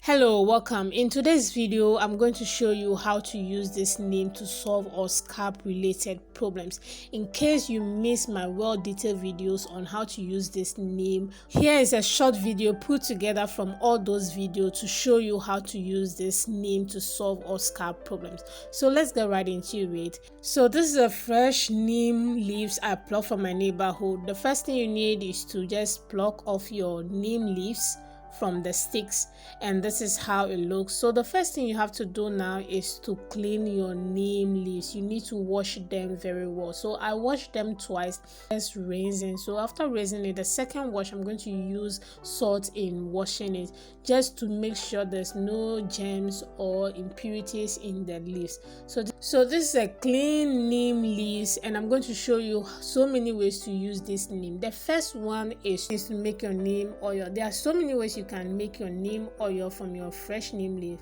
Hello, welcome. In today's video, I'm going to show you how to use this neem to solve all scalp related problems. In case you missed my well-detailed videos on how to use this neem, here is a short video put together from all those videos to show you how to use this neem to solve all scalp problems. So let's get right into it. So this is a fresh neem leaves I plucked from my neighborhood. The first thing you need is to just pluck off your neem leaves from the sticks, and this is how it looks. So the first thing you have to do now is to clean your neem leaves. You need to wash them very well. So I washed them twice, just rinsing. So after rinsing it, the second wash, I'm going to use salt in washing it, just to make sure there's no germs or impurities in the leaves. So this is a clean neem leaves, and I'm going to show you so many ways to use this neem. The first one is to make your neem oil. There are so many ways you can make your neem oil from your fresh neem leaf,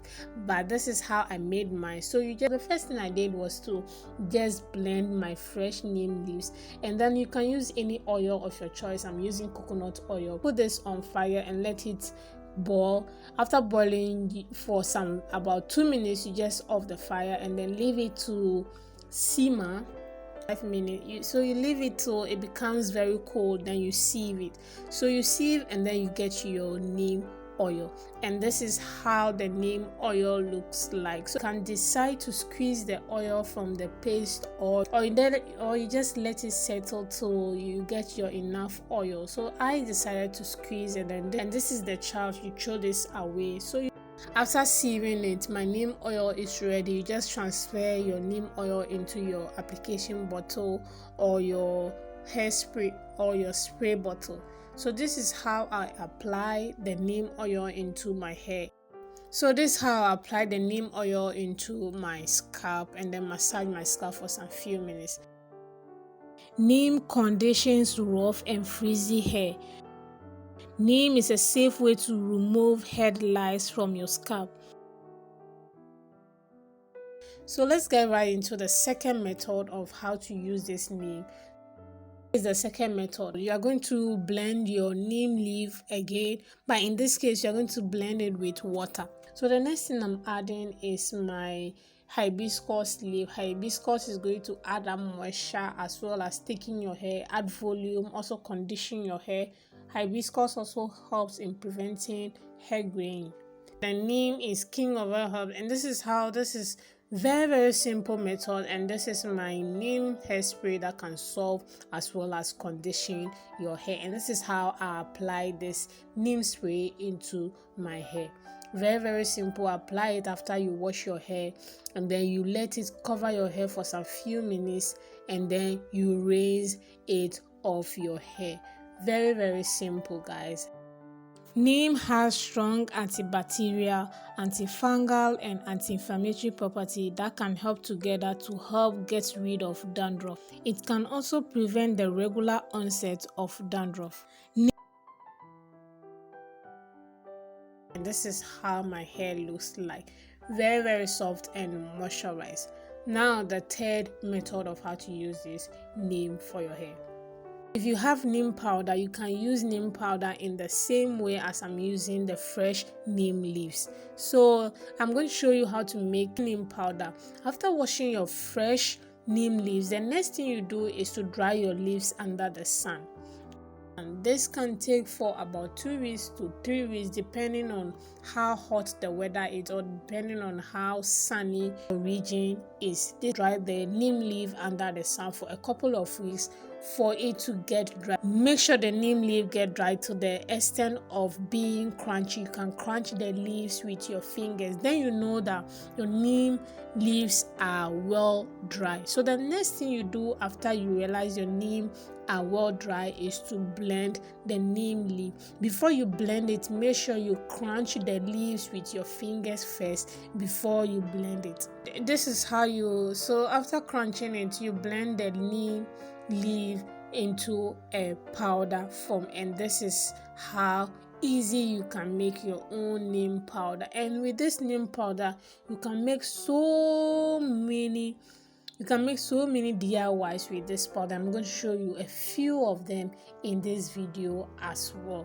but this is how I made mine. So the first thing I did was to just blend my fresh neem leaves, and then you can use any oil of your choice. I'm using coconut oil. Put this on fire and let it boil. After boiling for about 2 minutes, you just off the fire and then leave it to simmer 5 minutes. So you leave it till it becomes very cold, then you sieve it. So you sieve and then you get your neem oil, and this is how the neem oil looks like. So you can decide to squeeze the oil from the paste, or you just let it settle till you get your enough oil. So I decided to squeeze it, and this is the chaff. You throw this away. After sieving it, my neem oil is ready. You just transfer your neem oil into your application bottle or your hairspray or your spray bottle. So this is how I apply the neem oil into my hair. So this is how I apply the neem oil into my scalp and then massage my scalp for some few minutes. Neem conditions rough and frizzy hair. Neem is a safe way to remove head lice from your scalp. So let's get right into the second method of how to use this neem. This is the second method. You are going to blend your neem leaf again, but in this case you are going to blend it with water. So the next thing I'm adding is my hibiscus leaf. Hibiscus is going to add a moisture as well as taking your hair, add volume, also condition your hair. Hibiscus also helps in preventing hair graying. The neem is king of all herbs, and this is very simple method, and this is my neem hairspray that can solve as well as condition your hair. And this is how I apply this neem spray into my hair. Very simple. Apply it after you wash your hair, and then you let it cover your hair for some few minutes, and then you rinse it off your hair. Very simple, guys. Neem has strong antibacterial, antifungal, and anti-inflammatory property that can help together to help get rid of dandruff. It can also prevent the regular onset of dandruff. And this is how my hair looks like. Very soft and moisturized. Now the third method of how to use this neem for your hair. If you have neem powder, you can use neem powder in the same way as I'm using the fresh neem leaves. So I'm going to show you how to make neem powder. After washing your fresh neem leaves, the next thing you do is to dry your leaves under the sun. And this can take for about 2 weeks to 3 weeks depending on how hot the weather is or depending on how sunny the region is. They dry the neem leaf under the sun for a couple of weeks for it to get dry. Make sure the neem leaf get dry to the extent of being crunchy. You can crunch the leaves with your fingers. Then you know that your neem leaves are well dry. So the next thing you do after you realize your neem are well dry is to blend the neem leaf. Before you blend it, make sure you crunch the leaves with your fingers first before you blend it. This is how so after crunching it, you blend the neem leaf into a powder form, and this is how easy you can make your own neem powder. And with this neem powder, you can make so many DIYs with this powder. I'm going to show you a few of them in this video as well.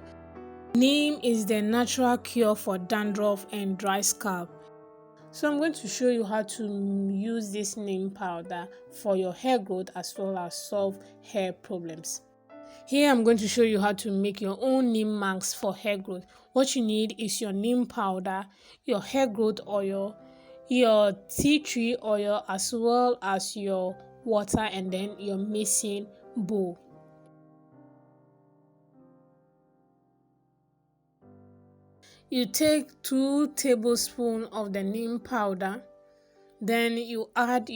Neem is the natural cure for dandruff and dry scalp. So I'm going to show you how to use this neem powder for your hair growth as well as solve hair problems. Here I'm going to show you how to make your own neem masks for hair growth. What you need is your neem powder, your hair growth oil, your tea tree oil, as well as your water, and then your mixing bowl. You take 2 tablespoons of the neem powder, then you add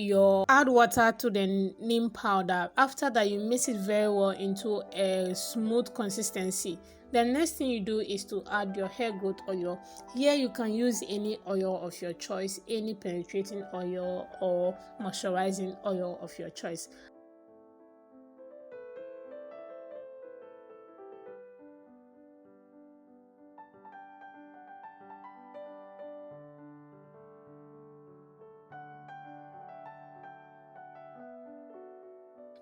water to the neem powder. After that, you mix it very well into a smooth consistency. The next thing you do is to add your hair growth oil. Here you can use any oil of your choice, any penetrating oil or moisturizing oil of your choice.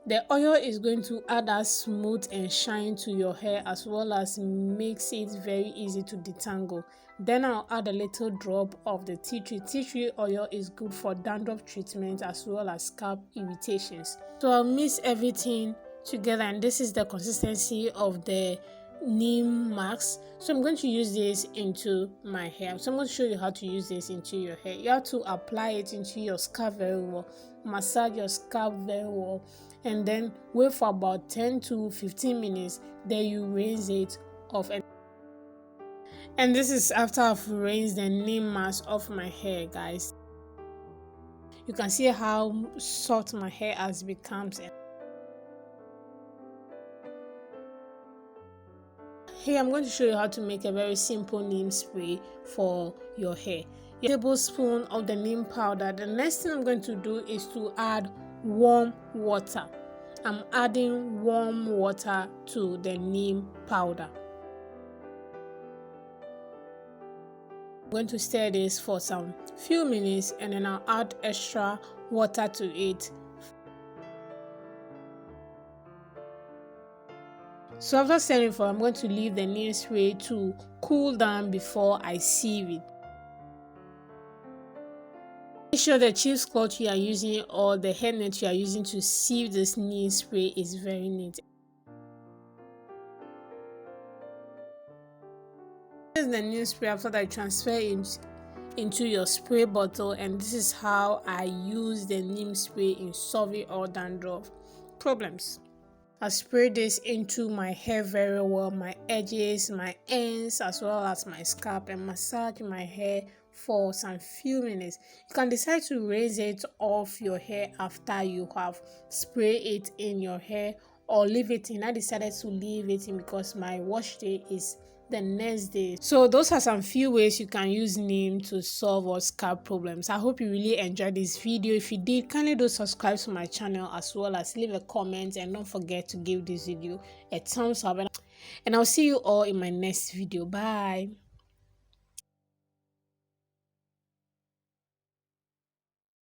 The oil is going to add a smooth and shine to your hair, as well as makes it very easy to detangle. Then I'll add a little drop of the tea tree. Tea tree oil is good for dandruff treatment as well as scalp irritations. So I'll mix everything together, and this is the consistency of the neem mask. So I'm going to use this into my hair. So I'm going to show you how to use this into your hair. You have to apply it into your scalp very well, massage your scalp very well, and then wait for about 10 to 15 minutes. Then you rinse it off. And this is after I've rinsed the neem mask off my hair, guys. You can see how soft my hair has become. Here I'm going to show you how to make a very simple neem spray for your hair. A tablespoon of the neem powder. The next thing I'm going to do is to add warm water. I'm adding warm water to the neem powder. I'm going to stir this for some few minutes, and then I'll add extra water to it. So after stirring for, I'm going to leave the neem spray to cool down before I sieve it. Make sure the cheesecloth you are using or the hairnet you are using to sieve this neem spray is very neat. This is the neem spray. After that, I transfer it into your spray bottle, and this is how I use the neem spray in solving all dandruff problems. I spray this into my hair very well, my edges, my ends, as well as my scalp, and massage my hair for some few minutes. You can decide to rinse it off your hair after you have sprayed it in your hair, or leave it in. I decided to leave it in because my wash day is the next day. So those are some few ways you can use neem to solve all scalp problems. I hope you really enjoyed this video. If you did, kindly do subscribe to my channel, as well as leave a comment, and don't forget to give this video a thumbs up, and I'll see you all in my next video. Bye.